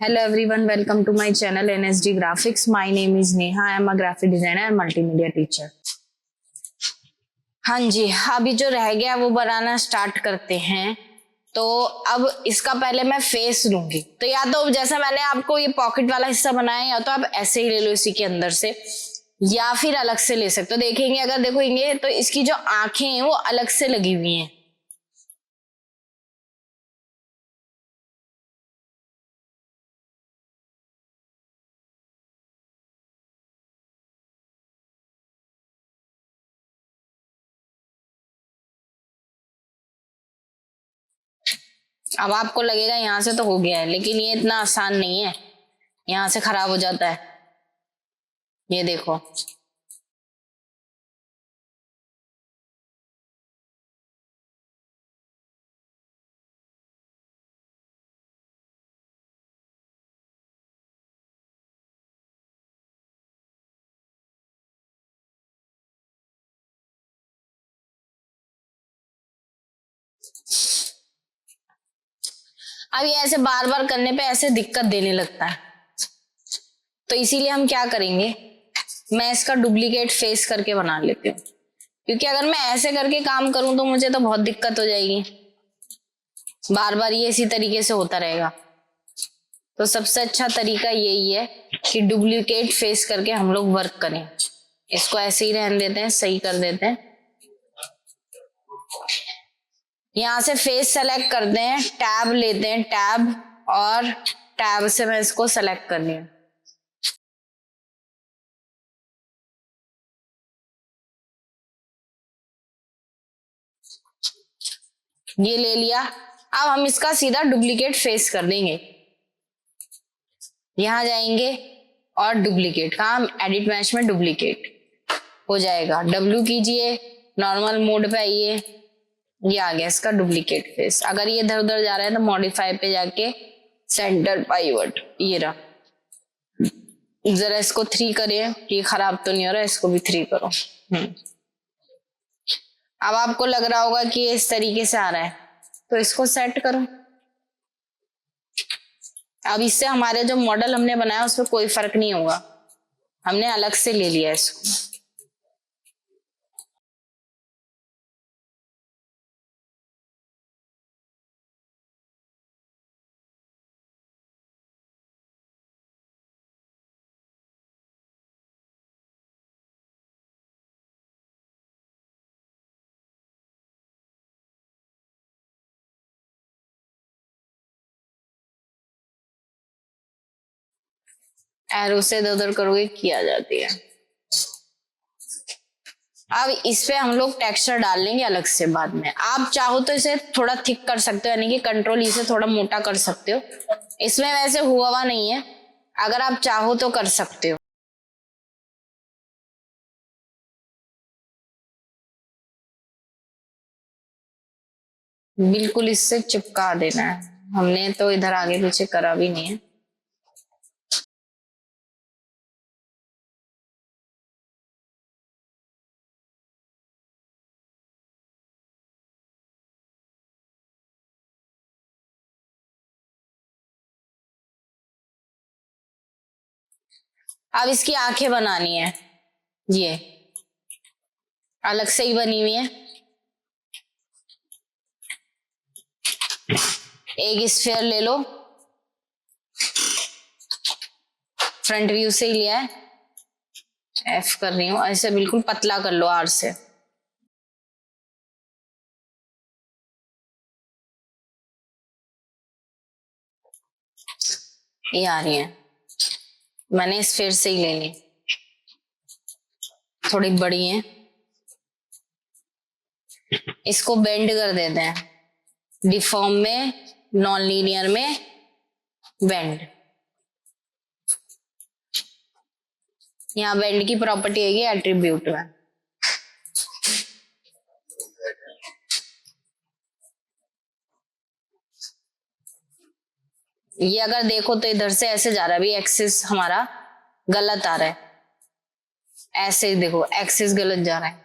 Hello everyone, welcome to my channel NSD Graphics. My name is Neha. I am a graphic designer and multimedia teacher. हाँ जी, अभी जो रह गया वो बनाना start करते हैं। तो अब इसका पहले मैं फेस लूंगी। तो या तो जैसा मैंने आपको ये पॉकेट वाला हिस्सा बनाया या तो आप ऐसे ही ले लो इसी के अंदर से, या फिर अलग से ले सकते हो। देखेंगे अगर देखोगे तो इसकी जो आंखें हैं वो अलग से लगी हुई हैं। अब आपको लगेगा यहां से तो हो गया है, लेकिन ये इतना आसान नहीं है, यहां से खराब हो जाता है। ये देखो, अब ये ऐसे बार बार करने पे ऐसे दिक्कत देने लगता है। तो इसीलिए हम क्या करेंगे, मैं इसका डुप्लीकेट फेस करके बना लेती हूँ, क्योंकि अगर मैं ऐसे करके काम करूं तो मुझे तो बहुत दिक्कत हो जाएगी, बार बार ये इसी तरीके से होता रहेगा। तो सबसे अच्छा तरीका यही है कि डुप्लीकेट फेस करके हम लोग वर्क करें। इसको ऐसे ही रहने देते हैं, सही कर देते हैं। यहां से फेस सेलेक्ट करते हैं, टैब लेते हैं, टैब, और टैब से मैं इसको सेलेक्ट करनी है। ये ले लिया। अब हम इसका सीधा डुप्लीकेट फेस कर देंगे। यहां जाएंगे और डुप्लीकेट, काम एडिट मैच में डुप्लीकेट हो जाएगा। डब्ल्यू कीजिए, नॉर्मल मोड पे आइए, ये आ गया इसका डुप्लीकेट फेस। अगर ये इधर उधर जा रहा है तो मॉडिफाई पे जाके सेंटर पाइवट, ये रहा। जरा इसको 3 करिए, ये खराब तो नहीं हो रहा, इसको भी 3 करो। अब आपको लग रहा होगा कि ये इस तरीके से आ रहा है, तो इसको सेट करो। अब इससे हमारे जो मॉडल हमने बनाया उसमें कोई फर्क नहीं होगा, हमने अलग से ले लिया इसको। एरो से इधर उधर करोगे की आ जाती है। अब इस पे हम लोग टेक्सचर डाल लेंगे अलग से बाद में। आप चाहो तो इसे थोड़ा थिक कर सकते हो, यानी कि कंट्रोल इसे थोड़ा मोटा कर सकते हो। इसमें वैसे हुआ नहीं है, अगर आप चाहो तो कर सकते हो। बिल्कुल इससे चिपका देना है, हमने तो इधर आगे पीछे करा भी नहीं है। अब इसकी आंखें बनानी है, ये अलग से ही बनी हुई है। एक स्फीयर ले लो, फ्रंट व्यू से ही लिया है, एफ कर रही हूं, ऐसे बिल्कुल पतला कर लो आर से। ये आ रही है, मैंने स्फीयर से ही ले ली, थोड़ी बड़ी है। इसको बेंड कर देते हैं, डिफॉर्म में, नॉन लीनियर में बेंड। यहाँ बेंड की प्रॉपर्टी है एट्रीब्यूट में। ये अगर देखो तो इधर से ऐसे जा रहा है, अभी एक्सिस हमारा गलत आ रहा है, ऐसे देखो एक्सिस गलत जा रहा है,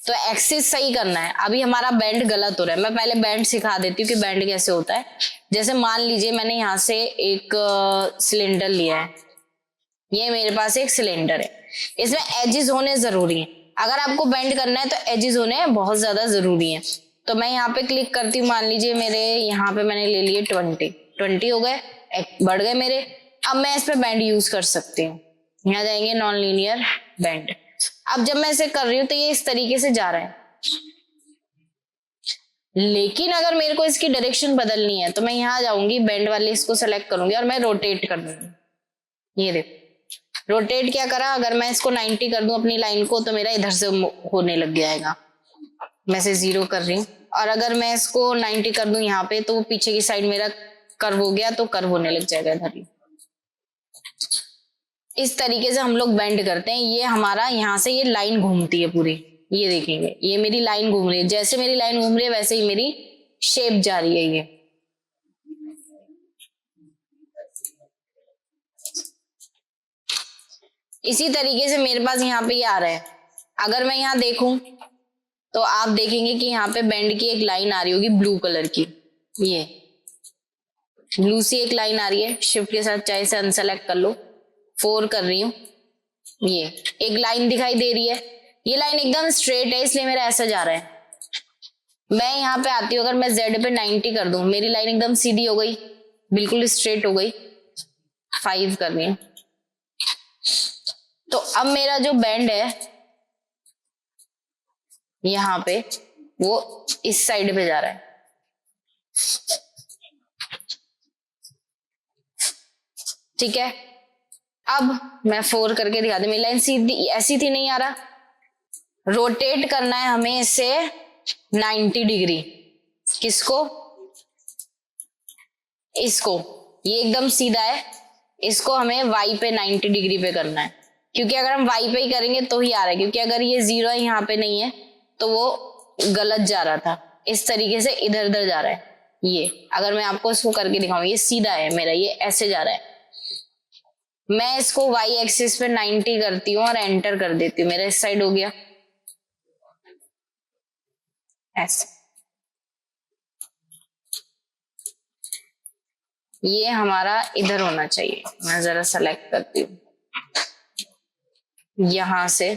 तो एक्सिस सही करना है। अभी हमारा बैंड गलत हो रहा है, मैं पहले बैंड सिखा देती हूँ कि बैंड कैसे होता है। जैसे मान लीजिए मैंने यहाँ से एक सिलेंडर लिया है, ये मेरे पास एक सिलेंडर है, इसमें एजेस होने जरूरी है। अगर आपको बेंड करना है तो एजेस होने बहुत ज्यादा जरूरी है। तो मैं यहाँ पे क्लिक करती हूँ, मान लीजिए मेरे यहाँ पे मैंने ले लिए 20 हो गए, बढ़ गए मेरे। अब मैं इस पे बेंड यूज कर सकती हूँ, यहाँ जाएंगे नॉन लीनियर बेंड। अब जब मैं इसे कर रही हूँ तो ये इस तरीके से जा रहा है, लेकिन अगर मेरे को इसकी डायरेक्शन बदलनी है तो मैं यहाँ जाऊंगी, बेंड वाले इसको सेलेक्ट करूंगी और मैं रोटेट कर दूंगी। ये देखो रोटेट क्या करा, अगर मैं इसको 90 कर दूं अपनी लाइन को तो मेरा इधर से होने लग जाएगा। मैं इसे 0 कर रही हूँ, और अगर मैं इसको 90 कर दूं यहाँ पे तो वो पीछे की साइड मेरा कर्व हो गया, तो कर्व होने लग जाएगा इधर ही। इस तरीके से हम लोग बेंड करते हैं। ये हमारा यहाँ से ये लाइन घूमती है पूरी, ये देखेंगे ये मेरी लाइन घूम रही है, जैसे मेरी लाइन घूम रही है वैसे ही मेरी शेप जा रही है। ये इसी तरीके से मेरे पास यहाँ पे ये आ रहा है। अगर मैं यहाँ देखूं तो आप देखेंगे कि यहाँ पे बेंड की एक लाइन आ रही होगी ब्लू कलर की, ये ब्लू सी एक लाइन आ रही है। शिफ्ट के साथ चाहे से अनसेलेक्ट कर लो, 4 कर रही हूँ, ये एक लाइन दिखाई दे रही है। ये लाइन एकदम स्ट्रेट है इसलिए मेरा ऐसा जा रहा है। मैं यहाँ पे आती हूँ, अगर मैं Z पे 90 कर दूं, मेरी लाइन एकदम सीधी हो गई, बिल्कुल स्ट्रेट हो गई। 5 कर रही हूँ, तो अब मेरा जो बैंड है यहाँ पे वो इस साइड पे जा रहा है। ठीक है, अब मैं 4 करके दिखा दूं, मेरी लाइन सीधी ऐसी थी, नहीं आ रहा। रोटेट करना है हमें इसे 90 डिग्री। किसको? इसको। ये एकदम सीधा है, इसको हमें Y पे 90 डिग्री पे करना है, क्योंकि अगर हम Y पे ही करेंगे तो ही आ रहा है, क्योंकि अगर ये 0 है यहाँ पे नहीं है तो वो गलत जा रहा था। इस तरीके से इधर उधर जा रहा है। ये अगर मैं आपको इसको करके दिखाऊं, ये सीधा है मेरा, ये ऐसे जा रहा है। मैं इसको Y एक्सिस पे 90 करती हूँ और एंटर कर देती हूँ, मेरा इस साइड हो गया ऐसे। ये हमारा इधर होना चाहिए। मैं जरा सेलेक्ट करती हूँ यहां से,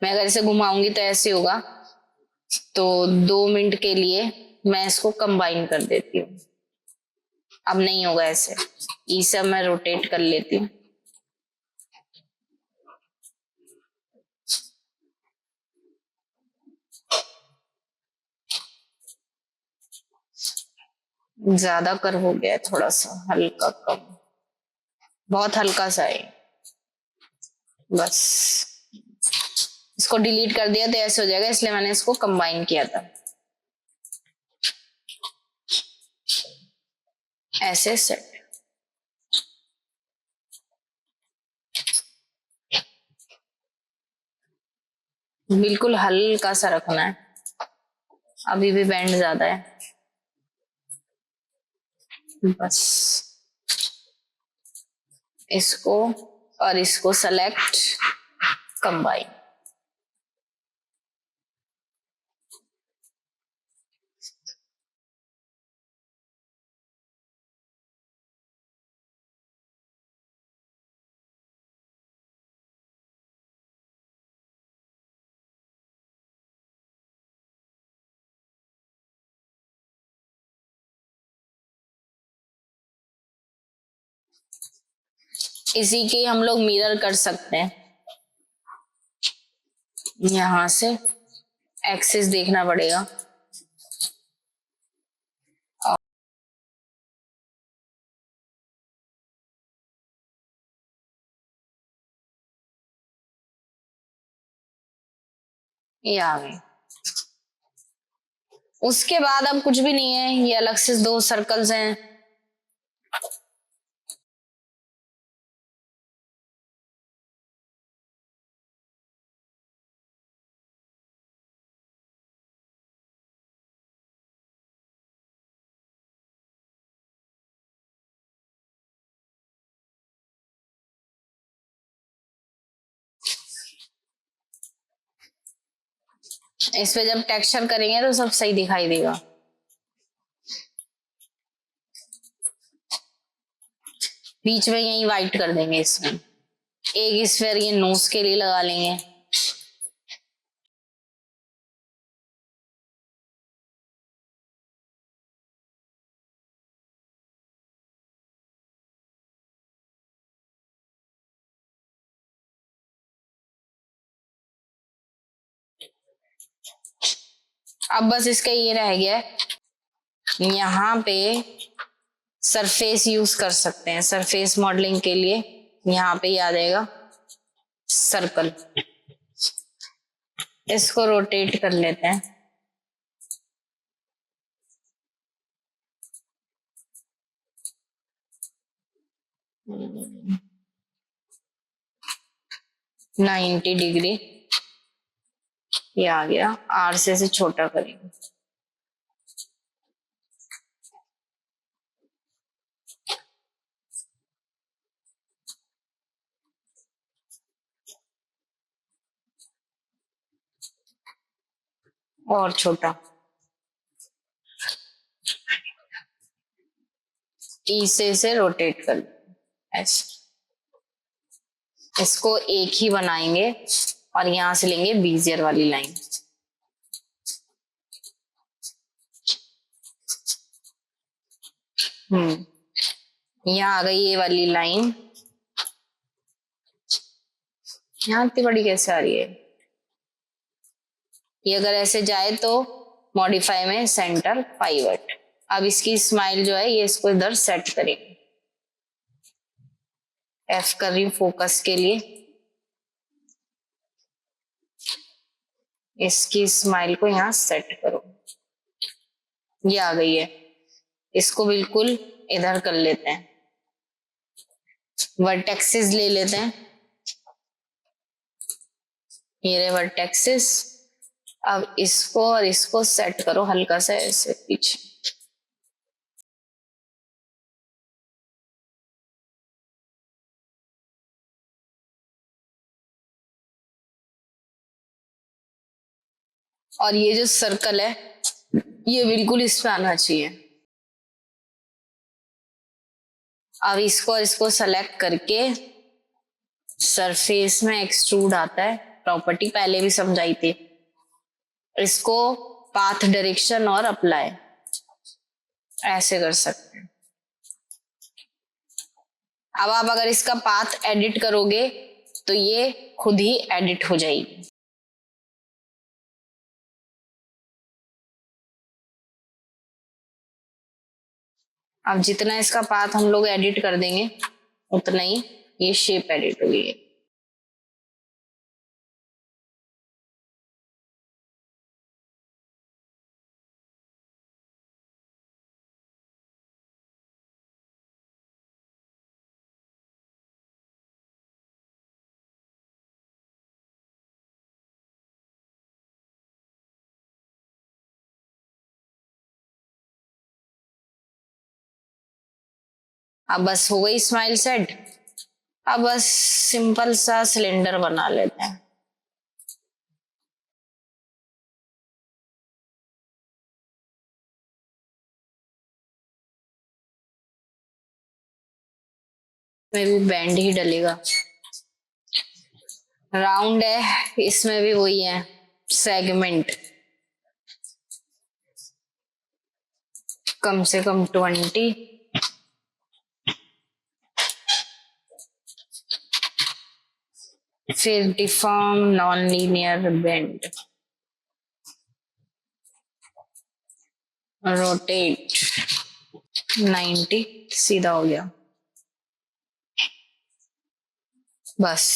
मैं अगर इसे घुमाऊंगी तो ऐसे होगा। तो 2 मिनट के लिए मैं इसको कंबाइन कर देती हूँ, अब नहीं होगा ऐसे। ये सब मैं रोटेट कर लेती हूँ। ज्यादा कर हो गया है, थोड़ा सा हल्का कम, बहुत हल्का सा है। बस इसको डिलीट कर दिया तो ऐसे हो जाएगा, इसलिए मैंने इसको कंबाइन किया था ऐसे सेट। बिल्कुल हल्का सा रखना है, अभी भी बैंड ज्यादा है। बस इसको और इसको सेलेक्ट, कंबाइन। इसी के हम लोग मिरर कर सकते हैं। यहां से एक्सिस देखना पड़ेगा, ये आ गई। उसके बाद अब कुछ भी नहीं है, ये अलग से 2 सर्कल्स हैं। इस पे जब टेक्सचर करेंगे तो सब सही दिखाई देगा। बीच में यही व्हाइट कर देंगे इसमें। एक स्फेयर ये नोज के लिए लगा लेंगे। अब बस इसका ये रह गया है, यहाँ पे सरफेस यूज कर सकते हैं। सरफेस मॉडलिंग के लिए यहाँ पे आ जाएगा सर्कल, इसको रोटेट कर लेते हैं। हम्म, 90 डिग्री ये आ गया। आर से छोटा करेंगे। और छोटा ई से रोटेट कर ऐसे। इसको एक ही बनाएंगे और यहां से लेंगे बीजियर वाली लाइन। यहाँ आ गई ये वाली लाइन। यहाँ इतनी बड़ी कैसे आ रही है? ये अगर ऐसे जाए तो मॉडिफाई में सेंटर पाइवट। अब इसकी स्माइल जो है ये इसको इधर सेट करेंगे। एफ कर रही हूँ फोकस के लिए। इसकी स्माइल को यहाँ सेट करो। ये आ गई है। इसको बिल्कुल इधर कर लेते हैं। वर्टेक्सेस ले लेते हैं। ये रहे वर्टेक्सेस। अब इसको और इसको सेट करो हल्का सा ऐसे पीछे। और ये जो सर्कल है ये बिल्कुल इस पे आना चाहिए। अब इसको और इसको सेलेक्ट करके सरफेस में एक्सट्रूड आता है, प्रॉपर्टी पहले भी समझाई थी। इसको पाथ डायरेक्शन और अप्लाई ऐसे कर सकते हैं। अब आप अगर इसका पाथ एडिट करोगे तो ये खुद ही एडिट हो जाएगी। अब जितना इसका पाथ हम लोग एडिट कर देंगे उतना ही ये शेप एडिट होगी। अब बस हो गई स्माइल सेट। अब बस सिंपल सा सिलेंडर बना लेते हैं। में भी बैंड ही डलेगा। राउंड है, इसमें भी वही है सेगमेंट। कम से कम 20। फिर deform non linear bend, rotate 90, सीधा हो गया। बस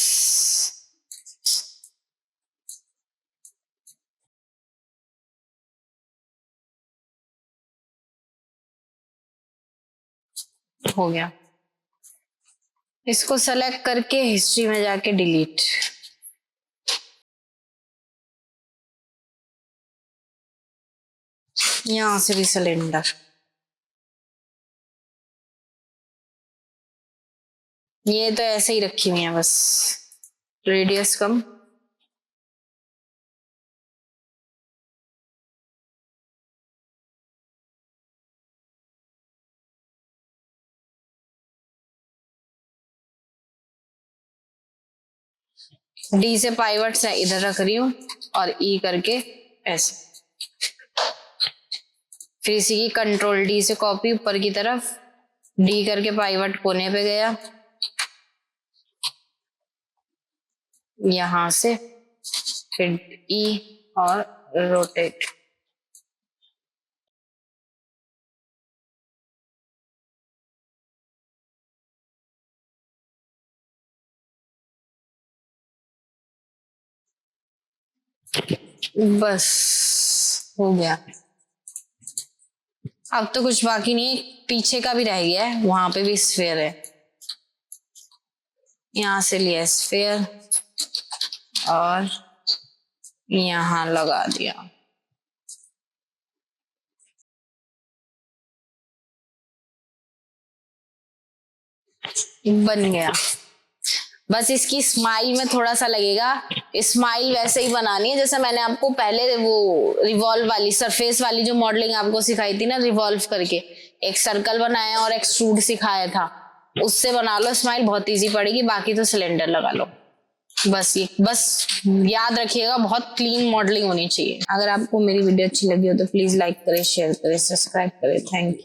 हो गया। इसको सेलेक्ट करके हिस्ट्री में जाके डिलीट। यहां से भी सिलेंडर। ये तो ऐसे ही रखी हुई है बस, रेडियस कम। डी से पाइवट से इधर रख रही हूँ और ई करके ऐसे, फिर इसी की कंट्रोल डी से कॉपी ऊपर की तरफ, डी करके पाइवट कोने पे गया, यहां से फिर ई और रोटेट। बस हो गया। अब तो कुछ बाकी नहीं है, पीछे का भी रह गया है, वहां पे भी स्फेयर है। यहां से लिया स्फेयर और यहां लगा दिया। बन गया। बस इसकी स्माइल में थोड़ा सा लगेगा, स्माइल वैसे ही बनानी है जैसे मैंने आपको पहले वो रिवॉल्व वाली सरफेस वाली जो मॉडलिंग आपको सिखाई थी ना, रिवॉल्व करके एक सर्कल बनाया और एक एक्सट्रूड सिखाया था, उससे बना लो स्माइल, बहुत इजी पड़ेगी। बाकी तो सिलेंडर लगा लो। बस ये, बस याद रखिएगा बहुत क्लीन मॉडलिंग होनी चाहिए। अगर आपको मेरी वीडियो अच्छी लगी हो तो प्लीज लाइक करें, शेयर करें, सब्सक्राइब करें। Thank you.